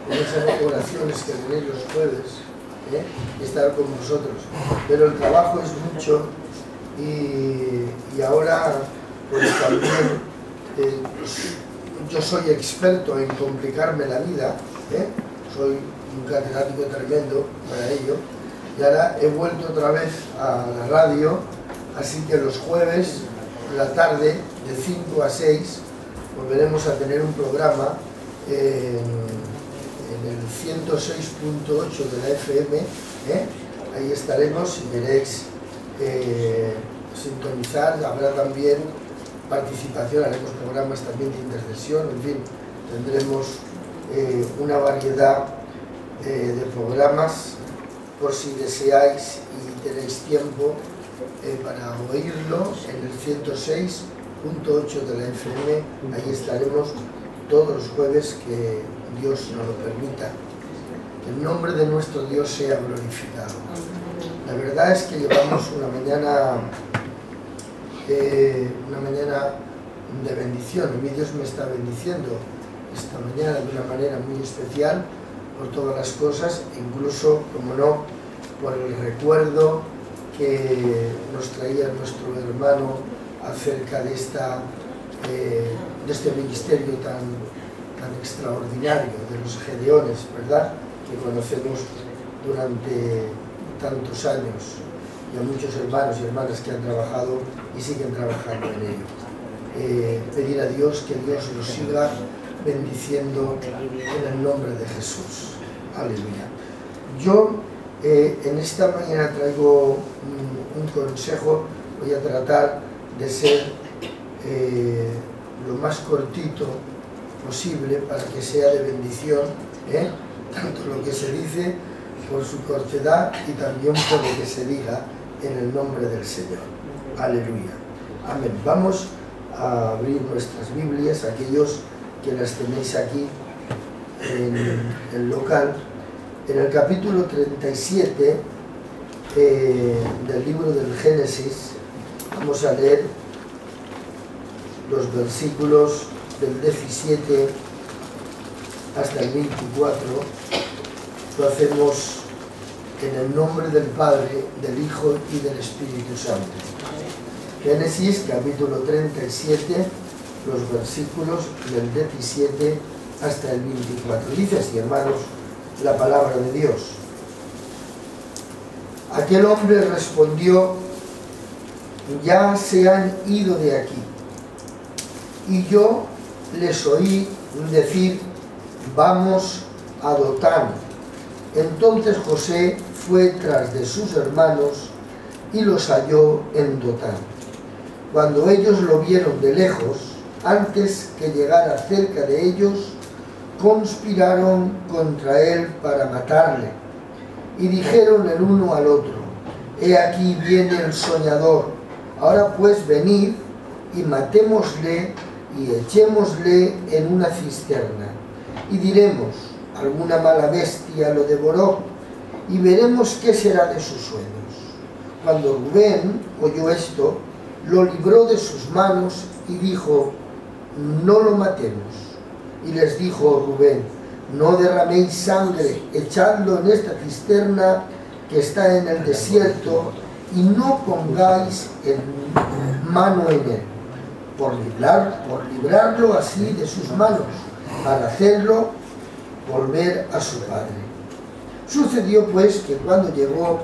en esas oraciones que tenéis los jueves, estar con vosotros. Pero el trabajo es mucho y ahora pues también yo soy experto en complicarme la vida, soy un catedrático tremendo para ello, y ahora he vuelto otra vez a la radio, así que los jueves por la tarde de 5 a 6 volveremos a tener un programa en el 106.8 de la FM, ahí estaremos, si queréis sintonizar. Habrá también participación, haremos programas también de intercesión, en fin, tendremos una variedad de programas por si deseáis y tenéis tiempo para oírlo en el 106.8 de la FM, ahí estaremos todos los jueves que Dios nos lo permita. Que el nombre de nuestro Dios sea glorificado. La verdad es que llevamos una mañana de bendición. Mi Dios me está bendiciendo esta mañana de una manera muy especial por todas las cosas, incluso, como no, por el recuerdo que nos traía nuestro hermano acerca de este ministerio tan extraordinario de los Gedeones, ¿verdad?, que conocemos durante tantos años, y a muchos hermanos y hermanas que han trabajado y siguen trabajando en ello. Pedir a Dios que Dios los siga bendiciendo en el nombre de Jesús. Aleluya. Yo en esta mañana traigo un consejo. Voy a tratar de ser lo más cortito posible para que sea de bendición, tanto lo que se dice por su cortedad y también por lo que se diga en el nombre del Señor. Aleluya. Amén. Vamos a abrir nuestras Biblias, aquellos que las tenéis aquí en el local, en el capítulo 37 del libro del Génesis. Vamos a leer los versículos del 17 hasta el 24. Lo hacemos en el nombre del Padre, del Hijo y del Espíritu Santo. Génesis capítulo 37, los versículos del 17 hasta el 24. Dice así, hermanos, la palabra de Dios. Aquel hombre respondió: ya se han ido de aquí. Y yo les oí decir: vamos a Dotán. Entonces José fue tras de sus hermanos y los halló en Dotán. Cuando ellos lo vieron de lejos, antes que llegara cerca de ellos, conspiraron contra él para matarle. Y dijeron el uno al otro: he aquí viene el soñador. Ahora pues venid y matémosle y echémosle en una cisterna. Y diremos: alguna mala bestia lo devoró, y veremos qué será de sus sueños. Cuando Rubén oyó esto, lo libró de sus manos y dijo: no lo matemos. Y les dijo Rubén: no derraméis sangre, echadlo en esta cisterna que está en el desierto, y no pongáis mano en él, por librarlo así de sus manos, para hacerlo volver a su padre. Sucedió pues que cuando llegó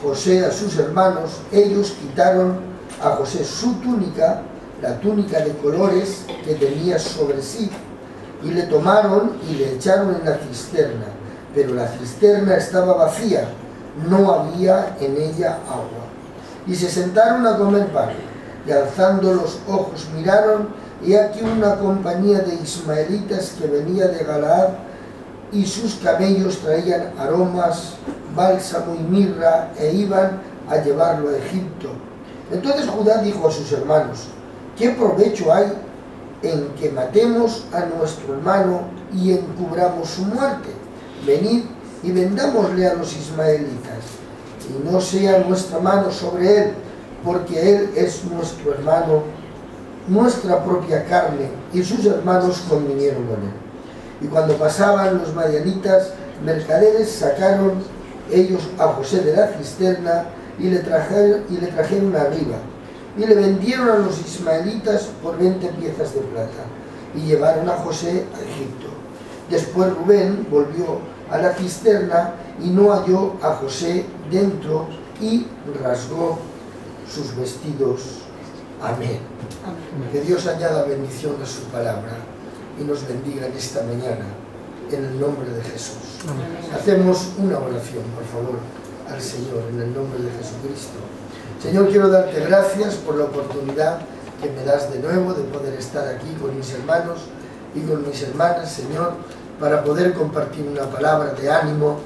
José a sus hermanos, ellos quitaron a José su túnica, la túnica de colores que tenía sobre sí, y le tomaron y le echaron en la cisterna, pero la cisterna estaba vacía, no había en ella agua. Y se sentaron a comer pan, y alzando los ojos miraron, y aquí una compañía de ismaelitas que venía de Galaad, y sus camellos traían aromas, bálsamo y mirra, e iban a llevarlo a Egipto. Entonces Judá dijo a sus hermanos: ¿qué provecho hay en que matemos a nuestro hermano y encubramos su muerte? Venid y vendámosle a los ismaelitas, y no sea nuestra mano sobre él, porque él es nuestro hermano, nuestra propia carne, y sus hermanos convinieron con él. Y cuando pasaban los madianitas mercaderes, sacaron ellos a José de la cisterna y le trajeron arriba. Y le vendieron a los ismaelitas por 20 piezas de plata. Y llevaron a José a Egipto. Después Rubén volvió a la cisterna y no halló a José dentro y rasgó sus vestidos. Amén. Que Dios añada bendición a su palabra y nos bendiga en esta mañana, en el nombre de Jesús. Amén. Hacemos una oración, por favor, al Señor, en el nombre de Jesucristo. Señor, quiero darte gracias por la oportunidad que me das de nuevo de poder estar aquí con mis hermanos y con mis hermanas, Señor, para poder compartir una palabra de ánimo,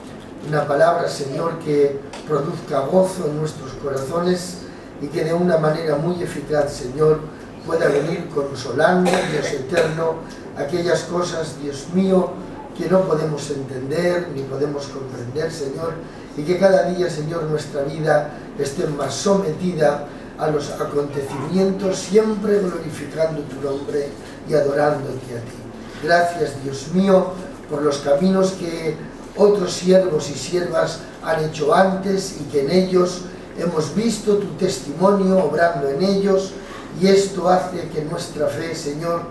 una palabra, Señor, que produzca gozo en nuestros corazones y que de una manera muy eficaz, Señor, pueda venir consolando, Dios eterno, aquellas cosas, Dios mío, que no podemos entender ni podemos comprender, Señor, y que cada día, Señor, nuestra vida esté más sometida a los acontecimientos, siempre glorificando tu nombre y adorándote a ti. Gracias, Dios mío, por los caminos que otros siervos y siervas han hecho antes y que en ellos hemos visto tu testimonio obrando en ellos, y esto hace que nuestra fe, Señor,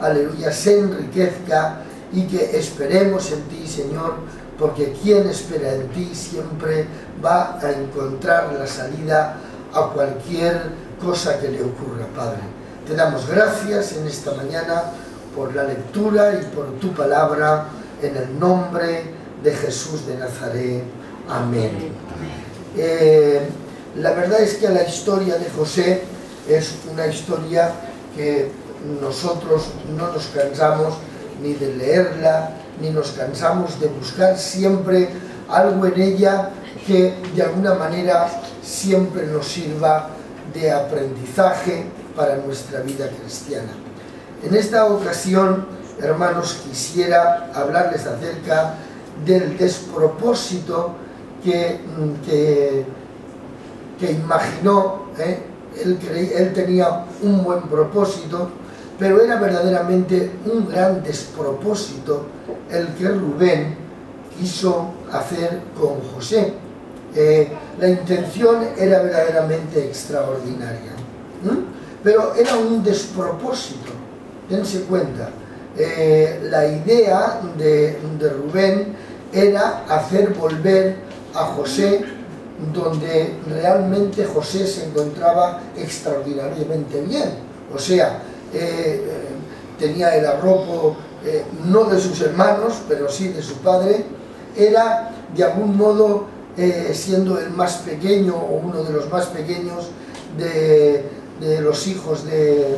aleluya, se enriquezca y que esperemos en ti, Señor, porque quien espera en ti siempre va a encontrar la salida a cualquier cosa que le ocurra, Padre. Te damos gracias en esta mañana por la lectura y por tu palabra, en el nombre de Jesús de Nazaret. Amén. La verdad es que la historia de José es una historia que nosotros no nos cansamos ni de leerla, ni nos cansamos de buscar siempre algo en ella que de alguna manera siempre nos sirva de aprendizaje para nuestra vida cristiana. En esta ocasión, hermanos, quisiera hablarles acerca del despropósito que imaginó. Él tenía un buen propósito, pero era verdaderamente un gran despropósito el que Rubén quiso hacer con José. La intención era verdaderamente extraordinaria, pero era un despropósito. Dense cuenta, la idea de Rubén era hacer volver a José donde realmente José se encontraba extraordinariamente bien. O sea, tenía el arropo no de sus hermanos, pero sí de su padre. Era de algún modo, siendo el más pequeño o uno de los más pequeños de los hijos de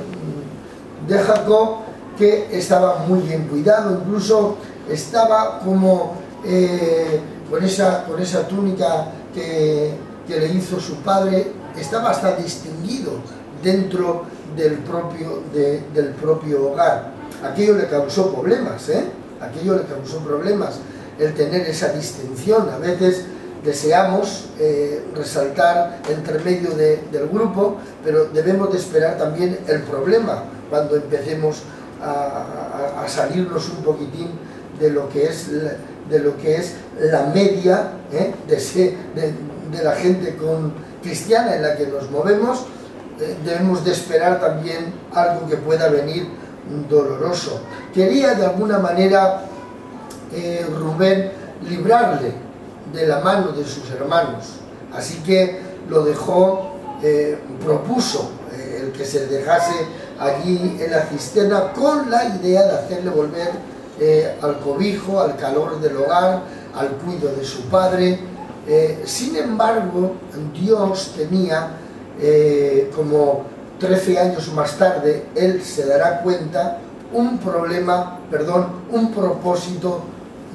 Jacob, que estaba muy bien cuidado, incluso estaba como con esa túnica que le hizo su padre, estaba hasta distinguido dentro del propio hogar. Aquello le causó problemas, aquello le causó problemas, el tener esa distinción. A veces deseamos resaltar entre medio del grupo, pero debemos de esperar también el problema cuando empecemos a salirnos un poquitín de lo que es la media de la gente cristiana en la que nos movemos. Debemos de esperar también algo que pueda venir doloroso. Quería de alguna manera Rubén librarle de la mano de sus hermanos, así que lo dejó, propuso el que se dejase allí en la cisterna con la idea de hacerle volver al cobijo, al calor del hogar, al cuidado de su padre. Sin embargo, Dios tenía, como 13 años más tarde, él se dará cuenta, un propósito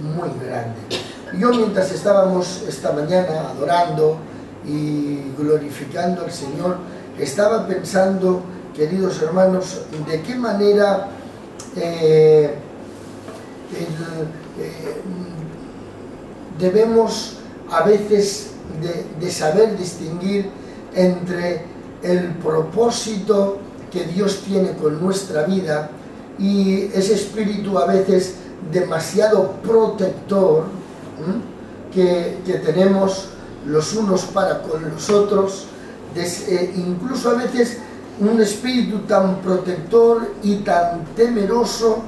muy grande. Yo, mientras estábamos esta mañana adorando y glorificando al Señor, estaba pensando, queridos hermanos, de qué manera debemos a veces de saber distinguir entre el propósito que Dios tiene con nuestra vida y ese espíritu a veces demasiado protector que tenemos los unos para con los otros, incluso a veces un espíritu tan protector y tan temeroso,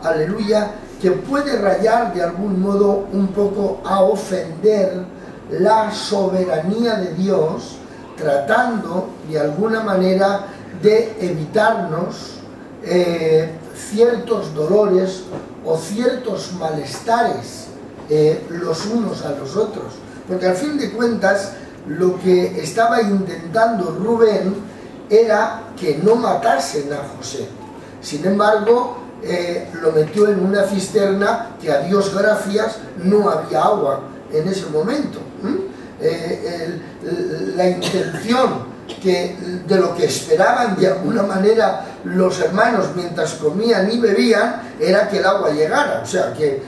aleluya, que puede rayar de algún modo un poco a ofender la soberanía de Dios, tratando de alguna manera de evitarnos ciertos dolores o ciertos malestares los unos a los otros. Porque al fin de cuentas lo que estaba intentando Rubén era que no matasen a José. Sin embargo, lo metió en una cisterna que, a Dios gracias, no había agua en ese momento. La intención de lo que esperaban de alguna manera los hermanos mientras comían y bebían era que el agua llegara, o sea que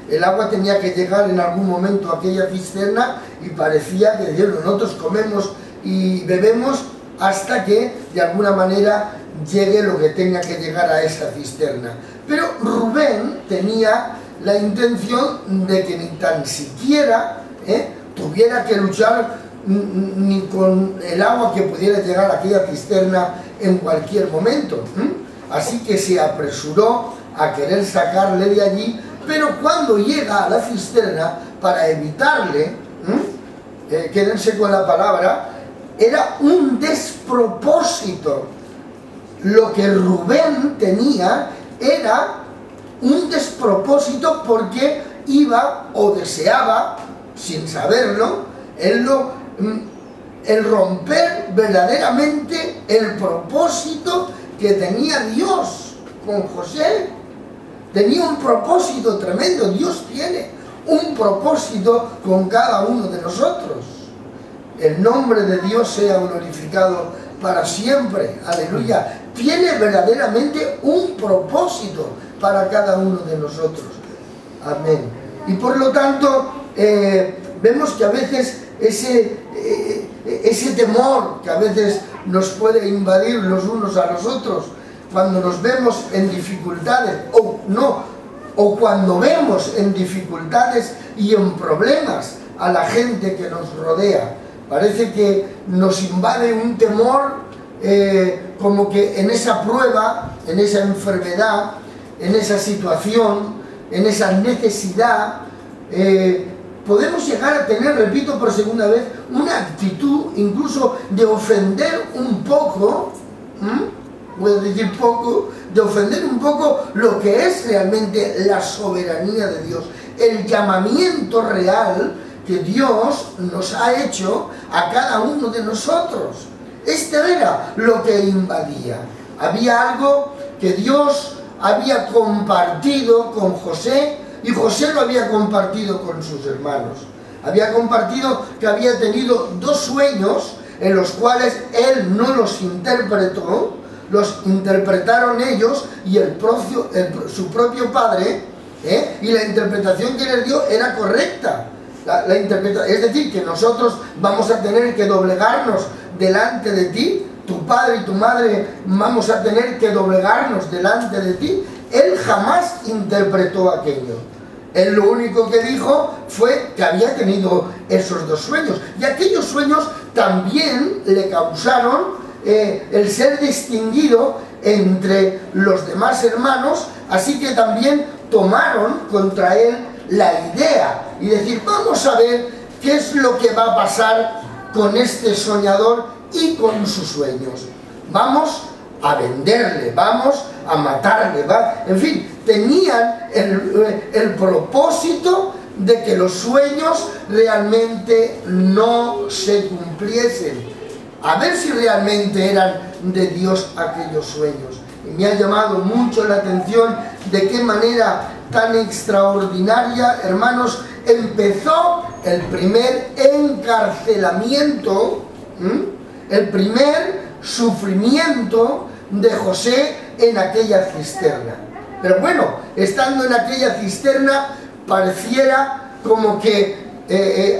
el agua tenía que llegar en algún momento a aquella cisterna, y parecía que nosotros comemos y bebemos hasta que de alguna manera llegue lo que tenga que llegar a esa cisterna. Pero Rubén tenía la intención de que ni tan siquiera tuviera que luchar ni con el agua que pudiera llegar a aquella cisterna en cualquier momento. Así que se apresuró a querer sacarle de allí, pero cuando llega a la cisterna, para evitarle, quédense con la palabra, era un despropósito. Lo que Rubén tenía era un despropósito, porque iba o deseaba, sin saberlo, el romper verdaderamente el propósito que tenía Dios con José. Tenía un propósito tremendo. Dios tiene un propósito con cada uno de nosotros. El nombre de Dios sea glorificado para siempre. Aleluya. Tiene verdaderamente un propósito para cada uno de nosotros. Amén. Y por lo tanto, vemos que a veces ese temor que a veces nos puede invadir los unos a los otros cuando nos vemos en dificultades, o cuando vemos en dificultades y en problemas a la gente que nos rodea. Parece que nos invade un temor, como que en esa prueba, en esa enfermedad, en esa situación, en esa necesidad, podemos llegar a tener, repito por segunda vez, una actitud incluso de ofender un poco, voy a decir poco, de ofender un poco lo que es realmente la soberanía de Dios, el llamamiento real que Dios nos ha hecho a cada uno de nosotros. Este era lo que invadía. Había algo que Dios había compartido con José, y José lo había compartido con sus hermanos. Había compartido que había tenido dos sueños en los cuales él no los interpretó, los interpretaron ellos y su propio padre, y la interpretación que les dio era correcta. Es decir, que nosotros vamos a tener que doblegarnos delante de ti, tu padre y tu madre vamos a tener que doblegarnos delante de ti. Él jamás interpretó aquello. Él lo único que dijo fue que había tenido esos dos sueños, y aquellos sueños también le causaron el ser distinguido entre los demás hermanos, así que también tomaron contra él la idea y decir: vamos a ver qué es lo que va a pasar con este soñador y con sus sueños. Vamos a venderle, vamos a matarle, en fin, tenían el propósito de que los sueños realmente no se cumpliesen, a ver si realmente eran de Dios aquellos sueños. Y me ha llamado mucho la atención de qué manera tan extraordinaria, hermanos, empezó el primer encarcelamiento, el primer sufrimiento de José en aquella cisterna. Pero bueno, estando en aquella cisterna, pareciera como que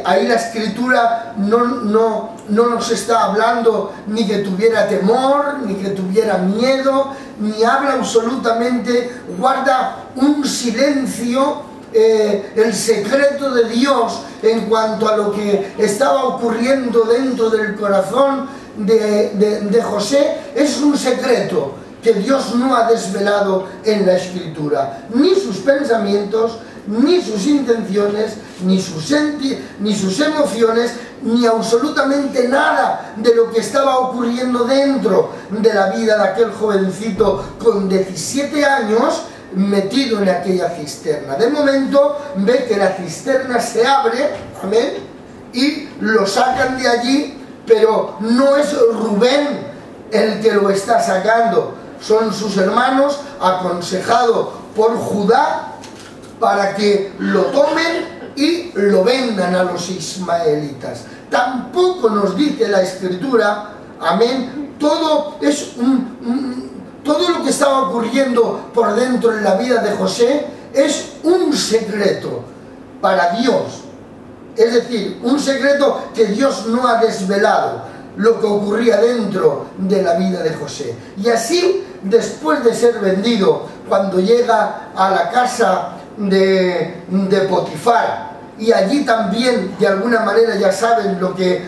ahí la Escritura no nos está hablando ni que tuviera temor, ni que tuviera miedo, ni habla absolutamente, guarda un silencio, el secreto de Dios en cuanto a lo que estaba ocurriendo dentro del corazón de José. Es un secreto que Dios no ha desvelado en la Escritura, ni sus pensamientos, ni sus intenciones, ni sus emociones, ni absolutamente nada de lo que estaba ocurriendo dentro de la vida de aquel jovencito con 17 años metido en aquella cisterna. De momento ve que la cisterna se abre, amén, y lo sacan de allí, pero no es Rubén el que lo está sacando, son sus hermanos, aconsejado por Judá, para que lo tomen y lo vendan a los ismaelitas. Tampoco nos dice la Escritura, amén, todo lo que estaba ocurriendo por dentro en la vida de José es un secreto para Dios, es decir, un secreto que Dios no ha desvelado, lo que ocurría dentro de la vida de José. Y así, después de ser vendido, cuando llega a la casa de Potifar, y allí también de alguna manera ya saben lo que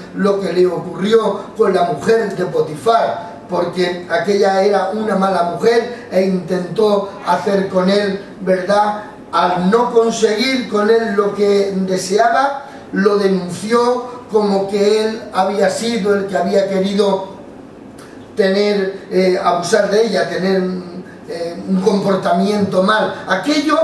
le ocurrió con la mujer de Potifar, porque aquella era una mala mujer e intentó hacer con él, ¿verdad? Al no conseguir con él lo que deseaba, lo denunció como que él había sido el que había querido abusar de ella, tener un comportamiento mal. Aquello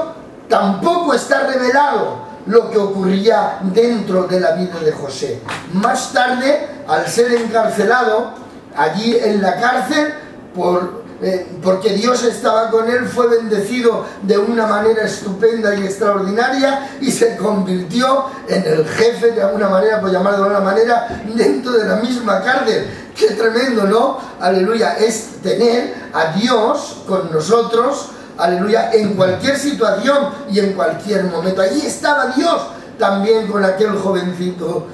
tampoco está revelado, lo que ocurría dentro de la vida de José. Más tarde, al ser encarcelado allí en la cárcel, porque Dios estaba con él, fue bendecido de una manera estupenda y extraordinaria y se convirtió en el jefe, de alguna manera, por llamarlo de alguna manera, dentro de la misma cárcel. Qué tremendo, ¿no? Aleluya, es tener a Dios con nosotros, aleluya, en cualquier situación y en cualquier momento. Allí estaba Dios también con aquel jovencito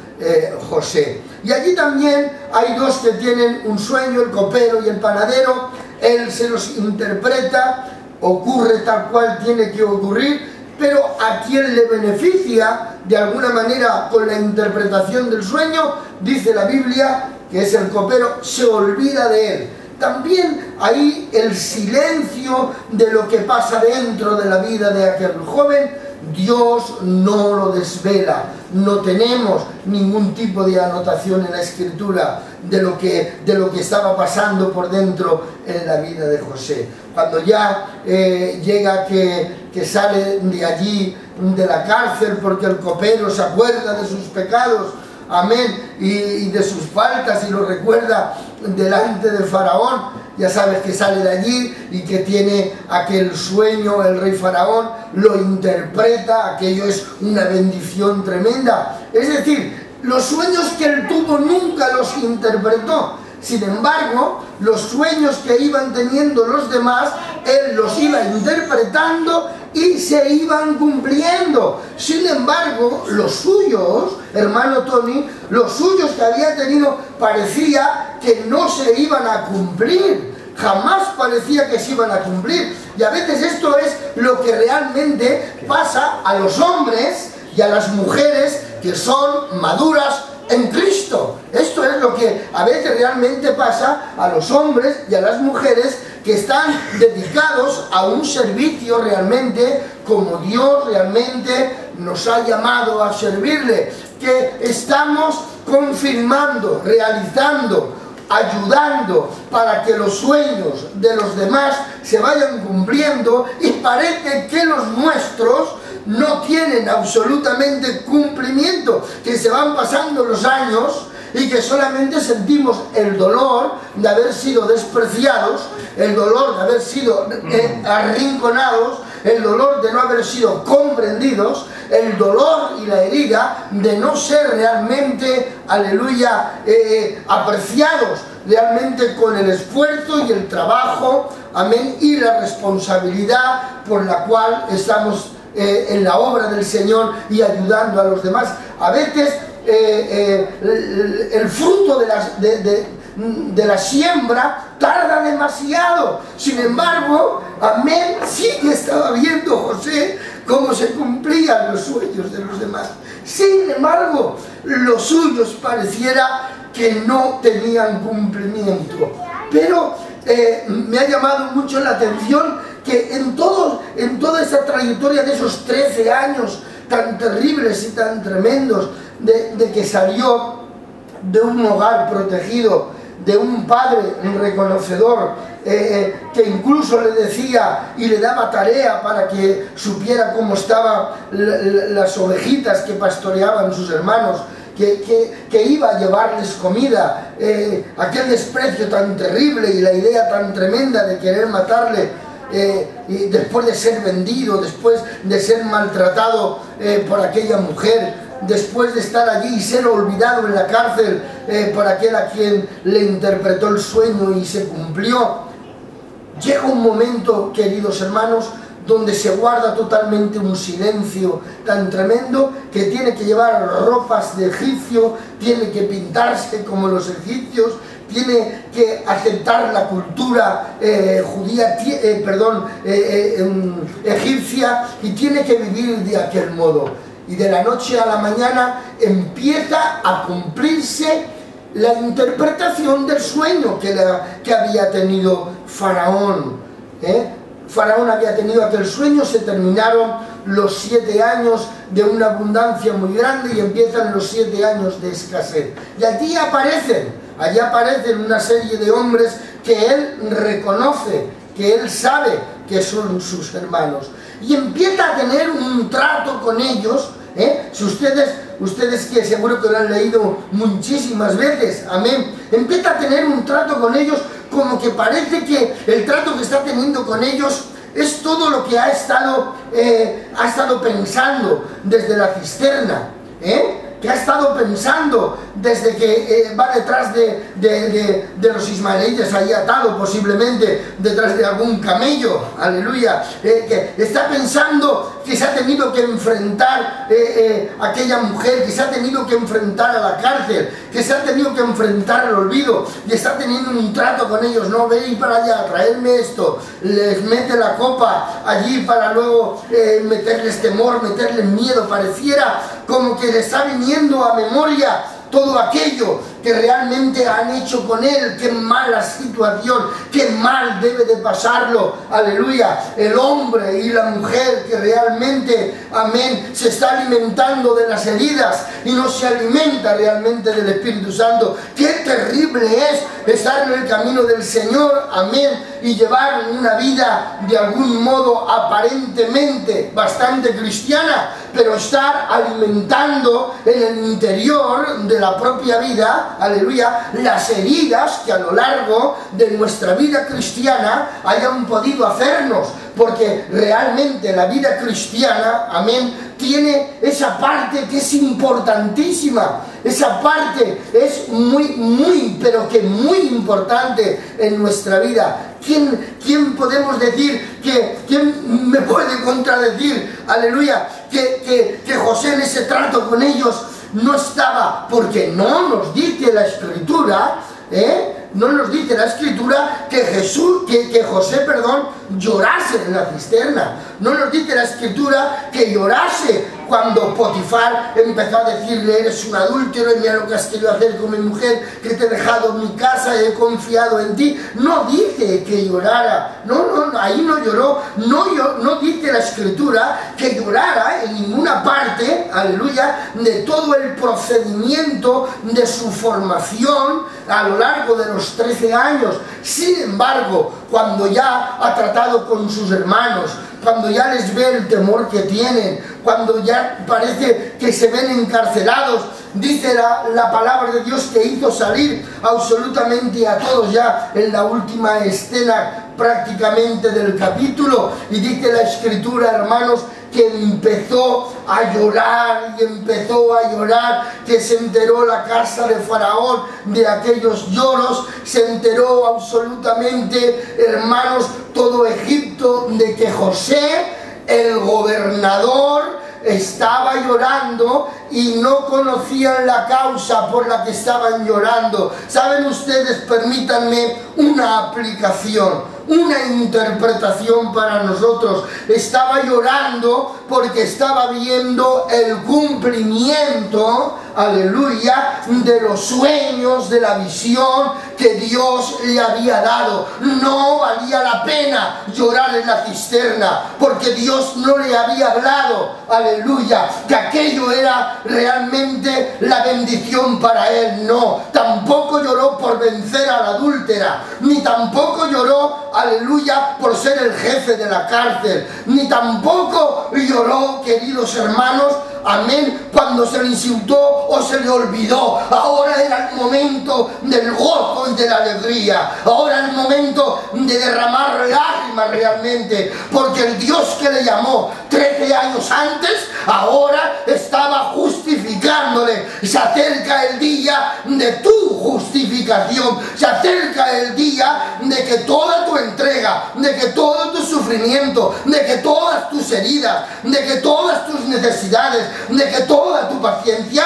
José. Y allí también hay dos que tienen un sueño, el copero y el panadero. Él se los interpreta, ocurre tal cual tiene que ocurrir, pero a quien le beneficia de alguna manera con la interpretación del sueño, dice la Biblia, que es el copero, se olvida de él. También ahí el silencio de lo que pasa dentro de la vida de aquel joven, Dios no lo desvela. No tenemos ningún tipo de anotación en la Escritura de lo que estaba pasando por dentro en la vida de José. Cuando ya llega que sale de allí, de la cárcel, porque el copero se acuerda de sus pecados, amén, y de sus faltas, y lo recuerda delante de Faraón. Ya sabes que sale de allí y que tiene aquel sueño, el rey Faraón lo interpreta, aquello es una bendición tremenda. Es decir, los sueños que él tuvo nunca los interpretó. Sin embargo, los sueños que iban teniendo los demás, él los iba interpretando y se iban cumpliendo. Sin embargo, los suyos, hermano Tony, los suyos que había tenido, parecía que no se iban a cumplir. Jamás parecía que se iban a cumplir. Y a veces esto es lo que realmente pasa a los hombres y a las mujeres que son maduras en Cristo. Esto es lo que a veces realmente pasa a los hombres y a las mujeres que están dedicados a un servicio realmente como Dios realmente nos ha llamado a servirle, que estamos confirmando, realizando, ayudando para que los sueños de los demás se vayan cumpliendo, y parece que los nuestros no tienen absolutamente cumplimiento, que se van pasando los años y que solamente sentimos el dolor de haber sido despreciados, el dolor de haber sido arrinconados, el dolor de no haber sido comprendidos, el dolor y la herida de no ser realmente, aleluya, apreciados realmente con el esfuerzo y el trabajo, amén, y la responsabilidad por la cual estamos en la obra del Señor y ayudando a los demás. A veces el fruto de la siembra tarda demasiado. Sin embargo, amén, sí que estaba viendo José cómo se cumplían los sueños de los demás. Sin embargo, los suyos pareciera que no tenían cumplimiento. Pero me ha llamado mucho la atención que en toda esa trayectoria de esos 13 años tan terribles y tan tremendos, de que salió de un hogar protegido, de un padre reconocedor, que incluso le decía y le daba tarea para que supiera cómo estaban las ovejitas que pastoreaban sus hermanos, que iba a llevarles comida, aquel desprecio tan terrible y la idea tan tremenda de querer matarle, y después de ser vendido, después de ser maltratado por aquella mujer, después de estar allí y ser olvidado en la cárcel por aquel a quien le interpretó el sueño y se cumplió. Llega un momento, queridos hermanos, donde se guarda totalmente un silencio tan tremendo que tiene que llevar ropas de egipcio, tiene que pintarse como los egipcios, tiene que aceptar la cultura egipcia, y tiene que vivir de aquel modo. Y de la noche a la mañana empieza a cumplirse la interpretación del sueño que había tenido Faraón. Faraón había tenido aquel sueño, se terminaron los 7 años de una abundancia muy grande y empiezan los 7 años de escasez. Y allí aparecen una serie de hombres que él reconoce, que él sabe que son sus hermanos. Y empieza a tener un trato con ellos, si ustedes que seguro que lo han leído muchísimas veces, amén, empieza a tener un trato con ellos como que parece que el trato que está teniendo con ellos es todo lo que ha estado pensando desde la cisterna, que ha estado pensando desde que va detrás de los ismaelitas, ahí atado posiblemente detrás de algún camello, aleluya, que está pensando que se ha tenido que enfrentar a aquella mujer, que se ha tenido que enfrentar a la cárcel, que se ha tenido que enfrentar al olvido, y está teniendo un trato con ellos. No, veis para allá, traedme esto, les mete la copa allí para luego meterles temor, meterles miedo. Pareciera como que le está viniendo a memoria todo aquello que realmente han hecho con él. Qué mala situación, qué mal debe de pasarlo, aleluya, el hombre y la mujer que realmente, amén, se está alimentando de las heridas y no se alimenta realmente del Espíritu Santo. Qué terrible es estar en el camino del Señor, amén, y llevar una vida de algún modo aparentemente bastante cristiana, pero estar alimentando en el interior de la propia vida, aleluya, las heridas que a lo largo de nuestra vida cristiana hayan podido hacernos, porque realmente la vida cristiana, amén, tiene esa parte que es importantísima. Esa parte es muy, pero que muy importante en nuestra vida. ¿Quién podemos decir quién me puede contradecir, aleluya, que José en ese trato con ellos no estaba? Porque no nos dice la Escritura, no nos dice la Escritura que José, llorase en la cisterna. No nos dice la Escritura que llorase cuando Potifar empezó a decirle: eres un adúltero y mira lo que has querido hacer con mi mujer, que te he dejado mi casa y he confiado en ti. No dice que llorara, no, ahí no lloró. No dice la Escritura que llorara en ninguna parte, aleluya, de todo el procedimiento de su formación a lo largo de los 13 años. Sin embargo, cuando ya ha tratado con sus hermanos, cuando ya les ve el temor que tienen, cuando ya parece que se ven encarcelados, dice la palabra de Dios que hizo salir absolutamente a todos ya en la última escena prácticamente del capítulo, y dice la Escritura, hermanos, que empezó a llorar y empezó a llorar, que se enteró la casa de Faraón de aquellos lloros, se enteró absolutamente, hermanos, todo Egipto de que José el gobernador estaba llorando y no conocían la causa por la que estaban llorando. ¿Saben ustedes? Permítanme una aplicación, una interpretación para nosotros. Estaba llorando porque estaba viendo el cumplimiento, aleluya, de los sueños, de la visión que Dios le había dado. No valía la pena llorar en la cisterna, porque Dios no le había hablado, aleluya, que aquello era realmente la bendición para él. No, tampoco lloró por vencer a la adúltera, ni tampoco lloró, aleluya, por ser el jefe de la cárcel, ni tampoco lloró, queridos hermanos, amén, cuando se le insultó o se le olvidó. Ahora era el momento del gozo y de la alegría. Ahora era el momento de derramar lágrimas realmente, porque el Dios que le llamó 13 años antes, ahora estaba justificándole. Se acerca el día de tu justificación, se acerca el día de que toda tu entrega, de que todo tu sufrimiento, de que todas tus heridas, de que todas tus necesidades, de que toda tu paciencia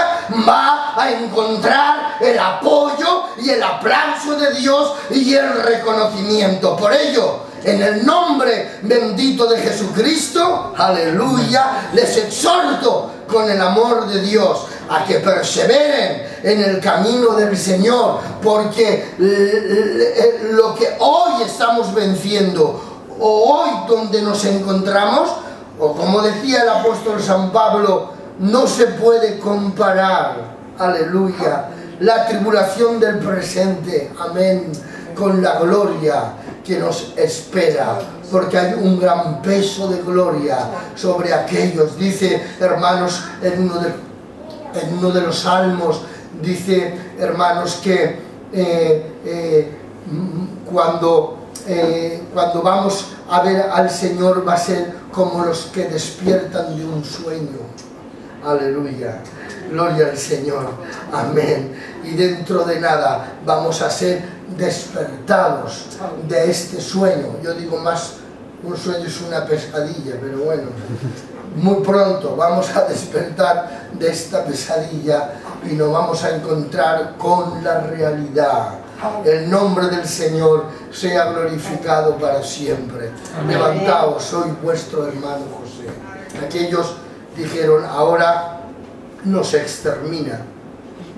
va a encontrar el apoyo y el aplauso de Dios y el reconocimiento. Por ello, en el nombre bendito de Jesucristo, aleluya, les exhorto con el amor de Dios a que perseveren en el camino del Señor, porque lo que hoy estamos venciendo, o hoy donde nos encontramos, o como decía el apóstol San Pablo, no se puede comparar, aleluya, la tribulación del presente, amén, con la gloria que nos espera, porque hay un gran peso de gloria sobre aquellos. Dice, hermanos, en uno de los salmos, dice, hermanos, que cuando vamos a ver al Señor va a ser como los que despiertan de un sueño. Aleluya, gloria al Señor, amén. Y dentro de nada vamos a ser despertados de este sueño. Yo digo más, un sueño es una pesadilla, pero bueno, muy pronto vamos a despertar de esta pesadilla y nos vamos a encontrar con la realidad. El nombre del Señor sea glorificado para siempre. Amén. Levantaos, soy vuestro hermano José. Aquellos dijeron, ahora nos extermina,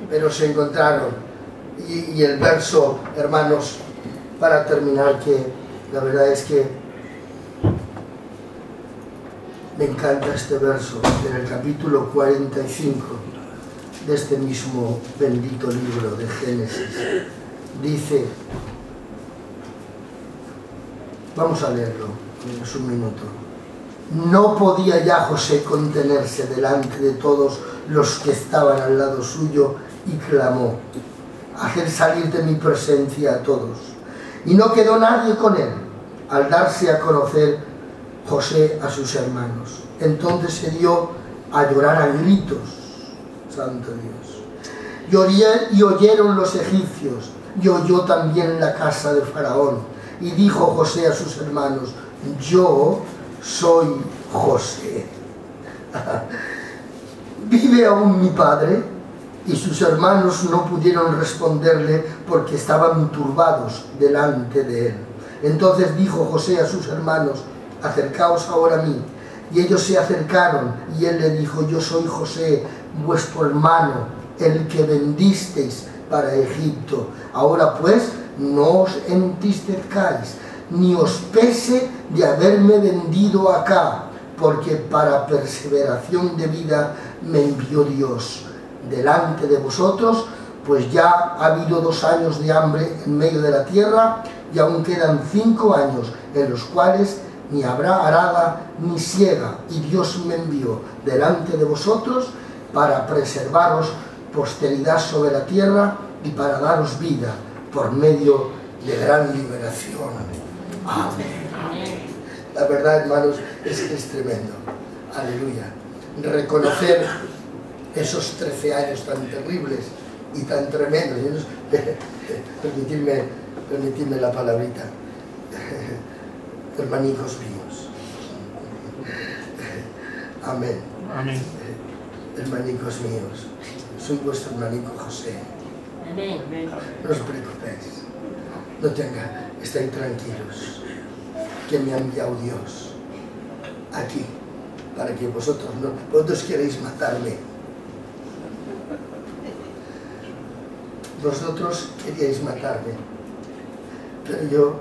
pero se encontraron. Y el verso, hermanos, para terminar, que la verdad es que me encanta este verso, en el capítulo 45 de este mismo bendito libro de Génesis. Dice, vamos a leerlo en un minuto. No podía ya José contenerse delante de todos los que estaban al lado suyo y clamó, hacer salir de mi presencia a todos. Y no quedó nadie con él al darse a conocer José a sus hermanos. Entonces se dio a llorar a gritos, santo Dios. Y oyeron los egipcios, y oyó también la casa de Faraón. Y dijo José a sus hermanos, yo soy José. ¿Vive aún mi padre? Y sus hermanos no pudieron responderle porque estaban turbados delante de él. Entonces dijo José a sus hermanos, acercaos ahora a mí. Y ellos se acercaron, y él le dijo, yo soy José, vuestro hermano, el que vendisteis para Egipto. Ahora pues, no os entristezcáis, ni os pese de haberme vendido acá, porque para perseveración de vida me envió Dios delante de vosotros, pues ya ha habido 2 años de hambre en medio de la tierra, y aún quedan 5 años en los cuales ni habrá arada ni siega, y Dios me envió delante de vosotros para preservaros posteridad sobre la tierra y para daros vida por medio de gran liberación. Amén. La verdad, hermanos, es que es tremendo. Aleluya. Reconocer esos 13 años tan terribles y tan tremendos. Permitidme la palabrita. Hermanicos míos. Amén. Amén. Hermanicos míos, soy vuestro hermanico José. Amén. No os preocupéis, estéis tranquilos, que me ha enviado Dios aquí, para que vosotros queréis matarme. Vosotros queríais matarme, pero yo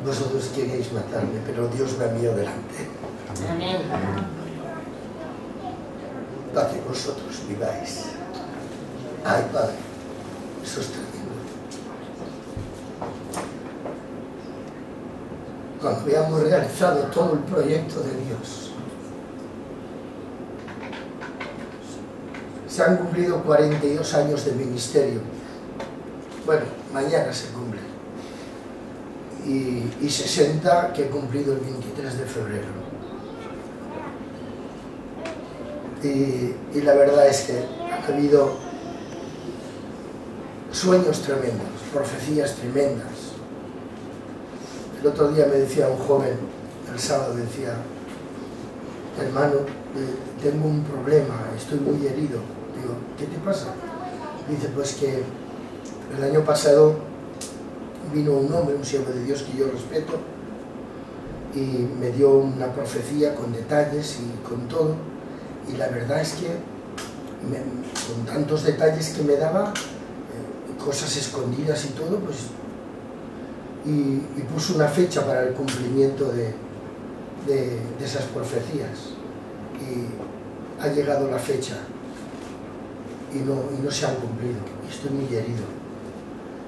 vosotros queríais matarme, pero Dios me envió delante. Amén. Para que vosotros viváis. Ay, Padre, eso es tremendo. Cuando habíamos realizado todo el proyecto de Dios, se han cumplido 42 años de ministerio. Bueno, mañana se cumple. Y 60 que he cumplido el 23 de febrero. Y la verdad es que ha habido sueños tremendos, profecías tremendas. El otro día me decía un joven, el sábado decía, hermano, tengo un problema, estoy muy herido. Digo, ¿qué te pasa? Dice, pues que el año pasado vino un hombre, un siervo de Dios que yo respeto, y me dio una profecía con detalles y con todo, y la verdad es que con tantos detalles que me daba, cosas escondidas y todo, pues, y puso una fecha para el cumplimiento de esas profecías, y ha llegado la fecha y no se han cumplido, y estoy muy herido.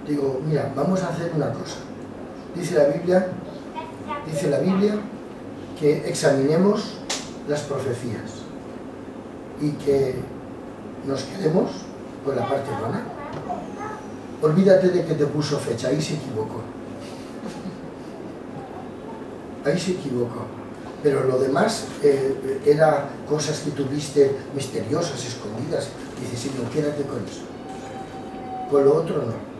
Digo, mira, vamos a hacer una cosa. Dice la Biblia que examinemos las profecías y que nos quedemos con la parte buena. Olvídate de que te puso fecha, ahí se equivocó. Ahí se equivocó. Pero lo demás era cosas que tuviste misteriosas, escondidas. Dice, sí, no, quédate con eso. Con lo otro no.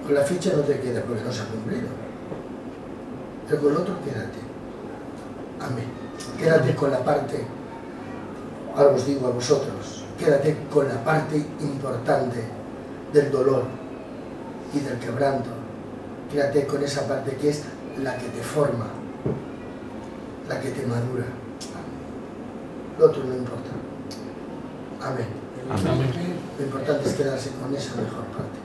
Con la fecha no te queda porque no se ha cumplido. Pero con lo otro quédate. Amén. Quédate con la parte, ahora os digo a vosotros, quédate con la parte importante del dolor y del quebranto. Quédate con esa parte que es la que te forma, la que te madura. Lo otro no importa. Amén. Amén. Lo importante es quedarse con esa mejor parte.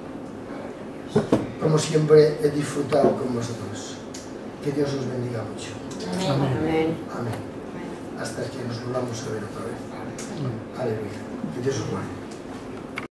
Como siempre he disfrutado con vosotros. Que Dios os bendiga mucho. Amén. Amén. Hasta que nos volvamos a ver otra vez. Aleluya. Que Dios os guarde.